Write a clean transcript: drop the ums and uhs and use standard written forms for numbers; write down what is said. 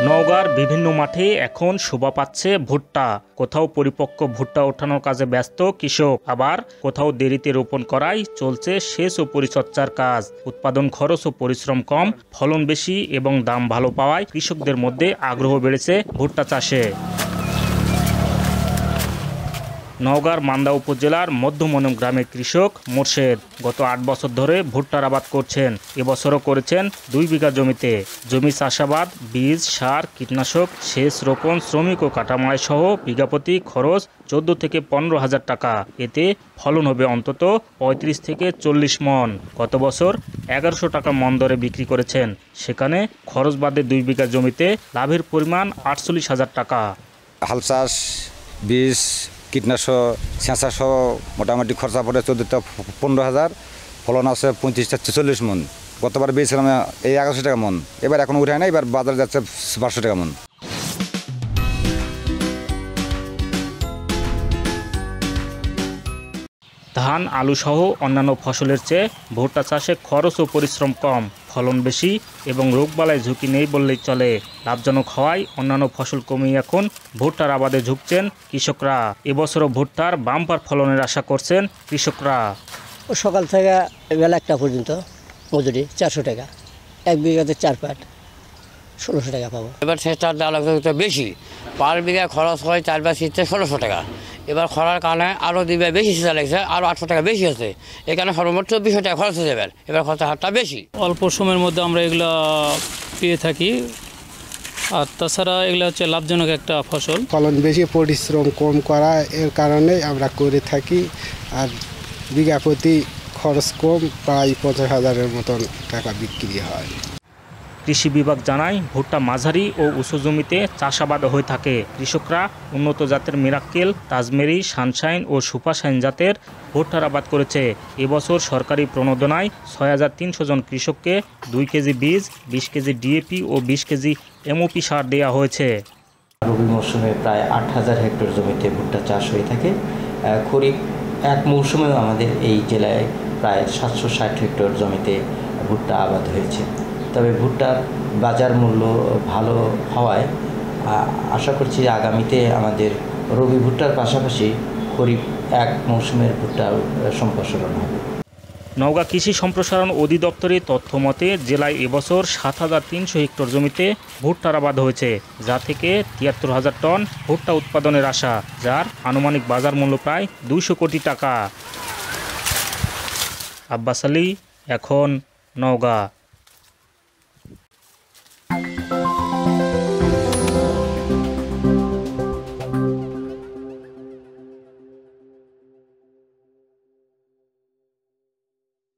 নওগাঁর বিভিন্ন মাঠে এখন শোভা পাচ্ছে ভুট্টা। কোথাও পরিপক্ক ভুট্টা ওঠানোর কাজে ব্যস্ত কৃষক, আবার কোথাও দেরিতে রোপণ করায় চলছে সেচ ও পরিচর্যার কাজ। উৎপাদন খরচ ও পরিশ্রম কম, ফলন বেশি এবং দাম ভালো পাওয়ায় কৃষকদের মধ্যে আগ্রহ বেড়েছে ভুট্টা চাষে। নওগাঁর মান্দা উপজেলার মধ্যমনম গ্রামের কৃষক মোর্শেদ গত ৮ বছর ধরে ভুট্টার আবাদ করছেন। এবছরও করেছেন ২ বিঘা জমিতে। জমি চাষাবাদ, বীজ, সার, কীটনাশক, সেচ, রোপণ, শ্রমিক ও কাটামাই সহ বিঘাপ্রতি খরচ ১৪ থেকে ১৫ হাজার টাকা। এতে ফলন হবে অন্তত ৩৫ থেকে ৪০ মন। গত বছর ১১০০ টাকা মন দরে বিক্রি করেছেন। সেখানে খরচ বাদে ২ বিঘা জমিতে লাভের পরিমাণ ৪৮ হাজার টাকা। হাল চাষ, বীজ, কীটনাশক, সেচা সহ মোটামুটি খরচা পড়ে ১৪-১৫ হাজার। ফলন আছে ৩৫ থেকে ৪০ মন। গতবার বেয়েছিলাম এই ১১০০ টাকা মন, এবার এখন উঠে না, এবার বাজারে যাচ্ছে ১২০০ টাকা মন। ধান, আলু সহ অন্যান্য ফসলের চেয়ে ভুট্টা চাষে খরচ ও পরিশ্রম কম, ফলন বেশি এবং রোগবালাই ঝুঁকি নেই বললেই চলে। লাভজনক হওয়ায় অন্যান্য ফসল কমিয়ে এখন ভুট্টার আবাদে ঝুঁকছেন কৃষকরা। এবছরও ভুট্টার বাম্পার ফলনের আশা করছেন কৃষকরা। সকাল থেকে বেলা ১টা পর্যন্ত মজুরি ৪০০ টাকা, ১ বিঘাতে ৪ পাট ১৬০০ টাকা পাবো। এবার সেচটার দাম বেশি, পার বিঘা খরচ হয় ৪ বা ১৬০০ টাকা। এবার খরার কারণে আরও ২ বিঘা বেশি সেচা লাগছে, আরও ৮০০ টাকা বেশি আছে। এখানে সর্বমোট ২৪০০ টাকা খরচ হয়ে যাবে। এবার খরচের হারটা বেশি। অল্প সময়ের মধ্যে আমরা এগুলা পেয়ে থাকি, আর তাছাড়া এগুলো হচ্ছে লাভজনক একটা ফসল। ফলন বেশি, পরিশ্রম কম করা, এর কারণে আমরা করে থাকি। আর বিঘা প্রতি খরচ কম, প্রায় ৫০ হাজারের মতন টাকা বিক্রি হয়। কৃষি বিভাগ জানায়, ভুট্টা মাঝারি ও উঁচু জমিতে চাষাবাদ হয়ে থাকে। কৃষকরা উন্নত জাতের মিরাক্কেল, তাজমেরি, সানশাইন ও সুপারশাইন জাতের ভুট্টার আবাদ করেছে। এবছর সরকারি প্রণোদনায় ৬৩০০ জন কৃষককে ২ কেজি বীজ, ২০ কেজি ডিএপি ও ২০ কেজি এমওপি সার দেওয়া হয়েছে। রবি মৌসুমে প্রায় ৮,০০০ হেক্টর জমিতে ভুট্টা চাষ হয়ে থাকে। খরিফ এক মৌসুমেও আমাদের এই জেলায় প্রায় ৭৬০ হেক্টর জমিতে ভুট্টা আবাদ হয়েছে। তবে ভুট্টার বাজার মূল্য ভালো হওয়ায় আশা করছি আগামীতে আমাদের রবি ভুট্টার পাশাপাশি খরিফ এক মৌসুমের ভুট্টা সম্প্রসারণ হবে। নওগাঁ কৃষি সম্প্রসারণ অধিদপ্তরের তথ্য মতে জেলায় এবছর ৭৩০০ হেক্টর জমিতে ভুট্টার আবাদ হয়েছে, যা থেকে ৭৩,০০০ টন ভুট্টা উৎপাদনের আশা, যার আনুমানিক বাজার মূল্য প্রায় ২০০ কোটি টাকা। আব্বাস আলী, এখন নওগাঁ।